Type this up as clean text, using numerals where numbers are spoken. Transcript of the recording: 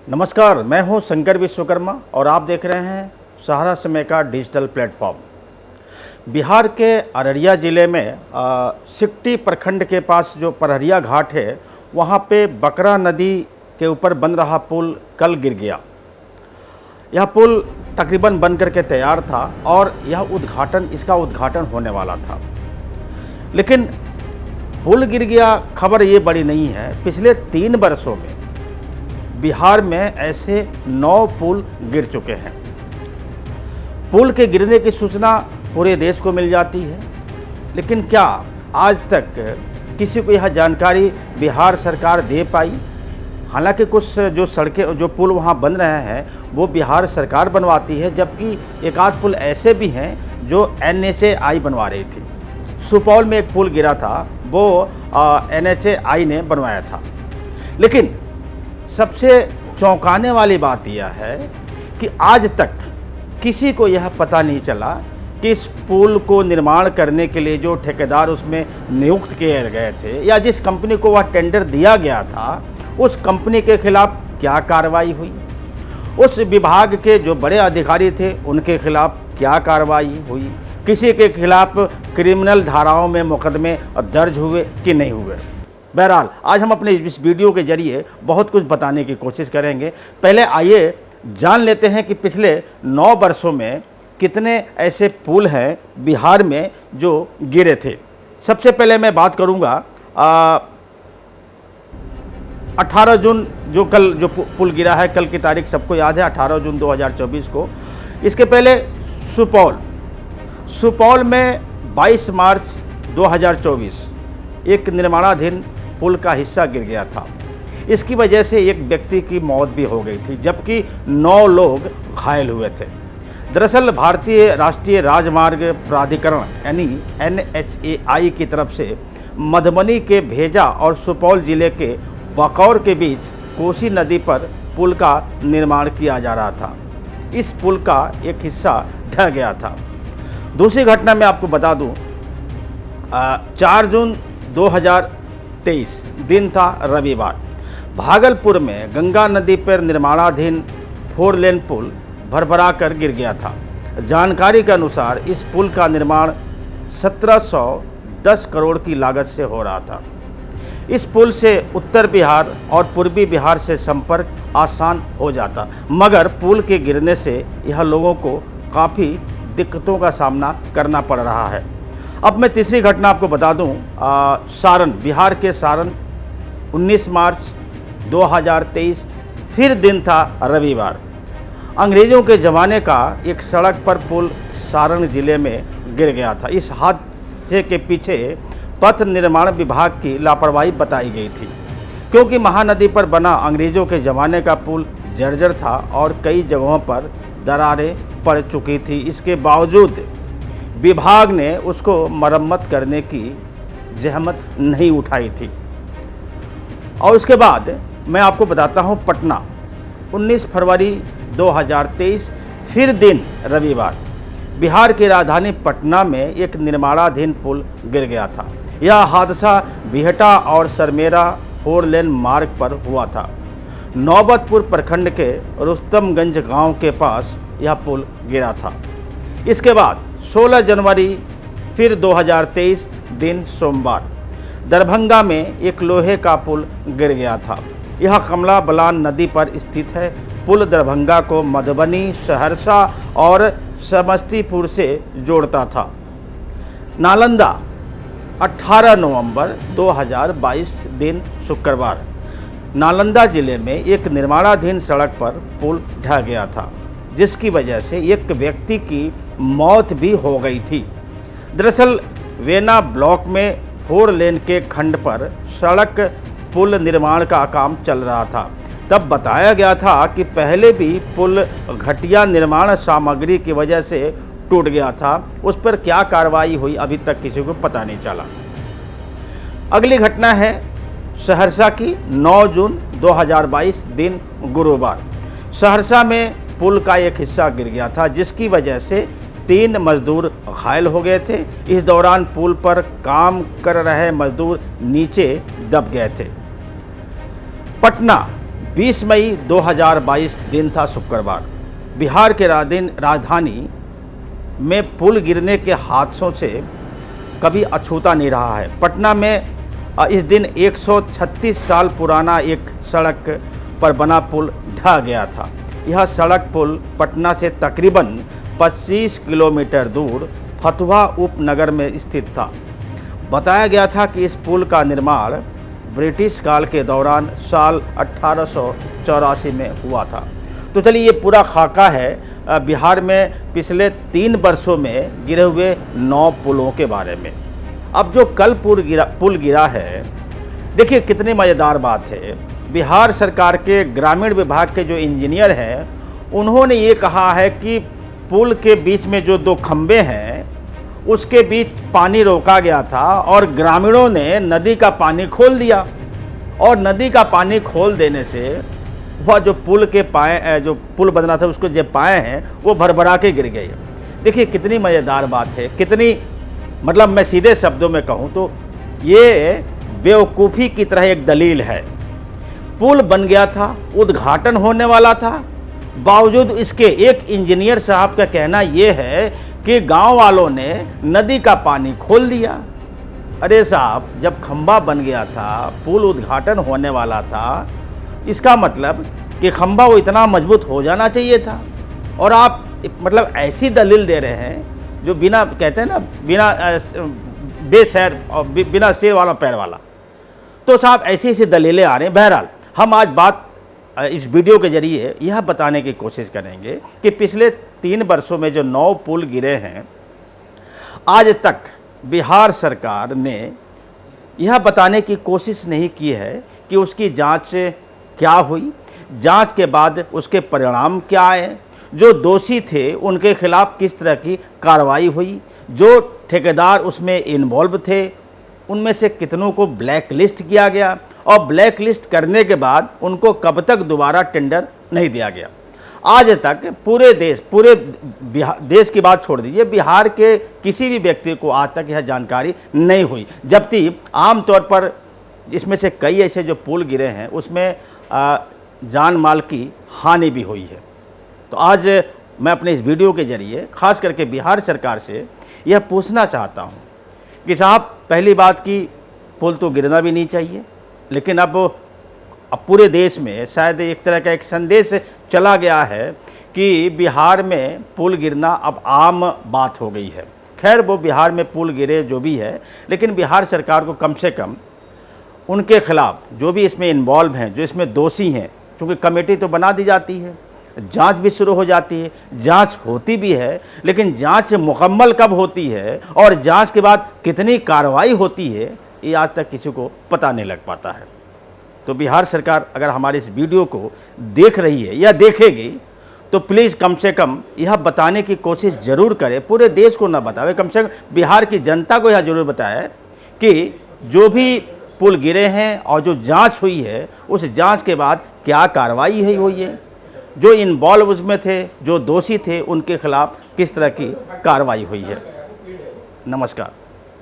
नमस्कार, मैं हूं शंकर विश्वकर्मा और आप देख रहे हैं सहारा समय का डिजिटल प्लेटफॉर्म। बिहार के अररिया ज़िले में सिकटी प्रखंड के पास जो परहरिया घाट है, वहां पे बकरा नदी के ऊपर बन रहा पुल कल गिर गया। यह पुल तकरीबन बन करके तैयार था और इसका उद्घाटन होने वाला था, लेकिन पुल गिर गया। खबर ये बड़ी नहीं है, पिछले 3 वर्षों में बिहार में ऐसे 9 पुल गिर चुके हैं। पुल के गिरने की सूचना पूरे देश को मिल जाती है, लेकिन क्या आज तक किसी को यह जानकारी बिहार सरकार दे पाई? हालांकि कुछ जो पुल वहां बन रहे हैं वो बिहार सरकार बनवाती है, जबकि एक आध पुल ऐसे भी हैं जो NHAI बनवा रही थी। सुपौल में एक पुल गिरा था, वो NHAI ने बनवाया था। लेकिन सबसे चौंकाने वाली बात यह है कि आज तक किसी को यह पता नहीं चला कि इस पुल को निर्माण करने के लिए जो ठेकेदार उसमें नियुक्त किए गए थे या जिस कंपनी को वह टेंडर दिया गया था, उस कंपनी के खिलाफ क्या कार्रवाई हुई, उस विभाग के जो बड़े अधिकारी थे उनके खिलाफ क्या कार्रवाई हुई, किसी के खिलाफ क्रिमिनल धाराओं में मुकदमे दर्ज हुए कि नहीं हुए। बहरहाल आज हम अपने इस वीडियो के जरिए बहुत कुछ बताने की कोशिश करेंगे। पहले आइए जान लेते हैं कि पिछले 9 वर्षों में कितने ऐसे पुल हैं बिहार में जो गिरे थे। सबसे पहले मैं बात करूंगा 18 जून जो पुल गिरा है, कल की तारीख सबको याद है, 18 जून 2024 को। इसके पहले सुपौल में 22 मार्च 2024 एक निर्माणाधीन पुल का हिस्सा गिर गया था। इसकी वजह से एक व्यक्ति की मौत भी हो गई थी, जबकि 9 लोग घायल हुए थे। दरअसल भारतीय राष्ट्रीय राजमार्ग प्राधिकरण यानी NHAI की तरफ से मधुबनी के भेजा और सुपौल जिले के बकौर के बीच कोसी नदी पर पुल का निर्माण किया जा रहा था। इस पुल का एक हिस्सा ढह गया था। दूसरी घटना मैं आपको बता दूं, 4 जून 2023 दिन था रविवार। भागलपुर में गंगा नदी पर निर्माणाधीन 4 लेन पुल भरभरा कर गिर गया था। जानकारी के अनुसार इस पुल का निर्माण 1710 करोड़ की लागत से हो रहा था। इस पुल से उत्तर बिहार और पूर्वी बिहार से संपर्क आसान हो जाता, मगर पुल के गिरने से यह लोगों को काफ़ी दिक्कतों का सामना करना पड़ रहा है। अब मैं तीसरी घटना आपको बता दूं, सारण, बिहार के सारण, 19 मार्च 2023 फिर दिन था रविवार। अंग्रेज़ों के ज़माने का एक सड़क पर पुल सारण ज़िले में गिर गया था। इस हादसे के पीछे पथ निर्माण विभाग की लापरवाही बताई गई थी, क्योंकि महानदी पर बना अंग्रेज़ों के ज़माने का पुल जर्जर था और कई जगहों पर दरारें पड़ चुकी थी। इसके बावजूद विभाग ने उसको मरम्मत करने की जहमत नहीं उठाई थी। और उसके बाद मैं आपको बताता हूं, पटना, 19 फरवरी 2023 फिर दिन रविवार, बिहार की राजधानी पटना में एक निर्माणाधीन पुल गिर गया था। यह हादसा बिहटा और सरमेरा 4 लेन मार्ग पर हुआ था। नौबतपुर प्रखंड के रुस्तमगंज गांव के पास यह पुल गिरा था। इसके बाद 16 जनवरी फिर 2023 दिन सोमवार, दरभंगा में एक लोहे का पुल गिर गया था। यह कमला बलान नदी पर स्थित है। पुल दरभंगा को मधुबनी, सहरसा और समस्तीपुर से जोड़ता था। नालंदा, 18 नवंबर 2022 दिन शुक्रवार, नालंदा जिले में एक निर्माणाधीन सड़क पर पुल ढह गया था, जिसकी वजह से एक व्यक्ति की मौत भी हो गई थी। दरअसल वेना ब्लॉक में 4 लेन के खंड पर सड़क पुल निर्माण का काम चल रहा था। तब बताया गया था कि पहले भी पुल घटिया निर्माण सामग्री की वजह से टूट गया था। उस पर क्या कार्रवाई हुई अभी तक किसी को पता नहीं चला। अगली घटना है सहरसा की, 9 जून 2022 दिन गुरुवार। सहरसा में पुल का एक हिस्सा गिर गया था, जिसकी वजह से 3 मजदूर घायल हो गए थे। इस दौरान पुल पर काम कर रहे मजदूर नीचे दब गए थे। पटना, 20 मई 2022 दिन था शुक्रवार। बिहार के राजधानी में पुल गिरने के हादसों से कभी अछूता नहीं रहा है। पटना में इस दिन 136 साल पुराना एक सड़क पर बना पुल ढह गया था। यह सड़क पुल पटना से तकरीबन 25 किलोमीटर दूर फतुहा उपनगर में स्थित था। बताया गया था कि इस पुल का निर्माण ब्रिटिश काल के दौरान साल 1884 में हुआ था। तो चलिए, ये पूरा खाका है बिहार में पिछले 3 वर्षों में गिरे हुए 9 पुलों के बारे में। अब जो कल पुल गिरा है, देखिए कितनी मज़ेदार बात है। बिहार सरकार के ग्रामीण विभाग के जो इंजीनियर हैं, उन्होंने ये कहा है कि पुल के बीच में जो 2 खंभे हैं उसके बीच पानी रोका गया था और ग्रामीणों ने नदी का पानी खोल दिया, और नदी का पानी खोल देने से वह जो पुल के पाए, जो पुल बना था उसको जो पाए हैं वो भरभरा के गिर गए। देखिए कितनी मज़ेदार बात है, कितनी, मतलब मैं सीधे शब्दों में कहूँ तो ये बेवकूफ़ी की तरह एक दलील है। पुल बन गया था, उद्घाटन होने वाला था, बावजूद इसके एक इंजीनियर साहब का कहना ये है कि गांव वालों ने नदी का पानी खोल दिया। अरे साहब, जब खंभा बन गया था, पुल उद्घाटन होने वाला था, इसका मतलब कि खंभा वो इतना मजबूत हो जाना चाहिए था, और आप मतलब ऐसी दलील दे रहे हैं जो बिना, कहते हैं ना, बिना बेसैर और बिना सिर वाला पैर वाला। तो साहब ऐसी ऐसी दलीलें आ रही हैं। बहरहाल, हम आज बात इस वीडियो के जरिए यह बताने की कोशिश करेंगे कि पिछले 3 वर्षों में जो 9 पुल गिरे हैं, आज तक बिहार सरकार ने यह बताने की कोशिश नहीं की है कि उसकी जांच क्या हुई, जांच के बाद उसके परिणाम क्या आए, जो दोषी थे उनके खिलाफ किस तरह की कार्रवाई हुई, जो ठेकेदार उसमें इन्वॉल्व थे उनमें से कितनों को ब्लैक लिस्ट किया गया, और ब्लैक लिस्ट करने के बाद उनको कब तक दोबारा टेंडर नहीं दिया गया। आज तक पूरे देश की बात छोड़ दीजिए, बिहार के किसी भी व्यक्ति को आज तक यह जानकारी नहीं हुई, जबकि आमतौर पर इसमें से कई ऐसे जो पुल गिरे हैं उसमें जान माल की हानि भी हुई है। तो आज मैं अपने इस वीडियो के जरिए खास करके बिहार सरकार से यह पूछना चाहता हूँ कि साहब, पहली बात कि पुल तो गिरना भी नहीं चाहिए, लेकिन अब पूरे देश में शायद एक तरह का एक संदेश चला गया है कि बिहार में पुल गिरना अब आम बात हो गई है। खैर, वो बिहार में पुल गिरे जो भी है, लेकिन बिहार सरकार को कम से कम उनके खिलाफ जो भी इसमें इन्वॉल्व हैं, जो इसमें दोषी हैं, क्योंकि कमेटी तो बना दी जाती है, जांच भी शुरू हो जाती है, जांच होती भी है, लेकिन जांच मुकम्मल कब होती है और जांच के बाद कितनी कार्रवाई होती है, ये आज तक किसी को पता नहीं लग पाता है। तो बिहार सरकार अगर हमारे इस वीडियो को देख रही है या देखेगी, तो प्लीज़ कम से कम यह बताने की कोशिश ज़रूर करे। पूरे देश को ना बतावे, कम से कम बिहार की जनता को यह ज़रूर बताए कि जो भी पुल गिरे हैं और जो जांच हुई है, उस जांच के बाद क्या कार्रवाई हुई है, जो इन्वॉल्व उसमें थे, जो दोषी थे, उनके खिलाफ किस तरह की कार्रवाई हुई है। नमस्कार।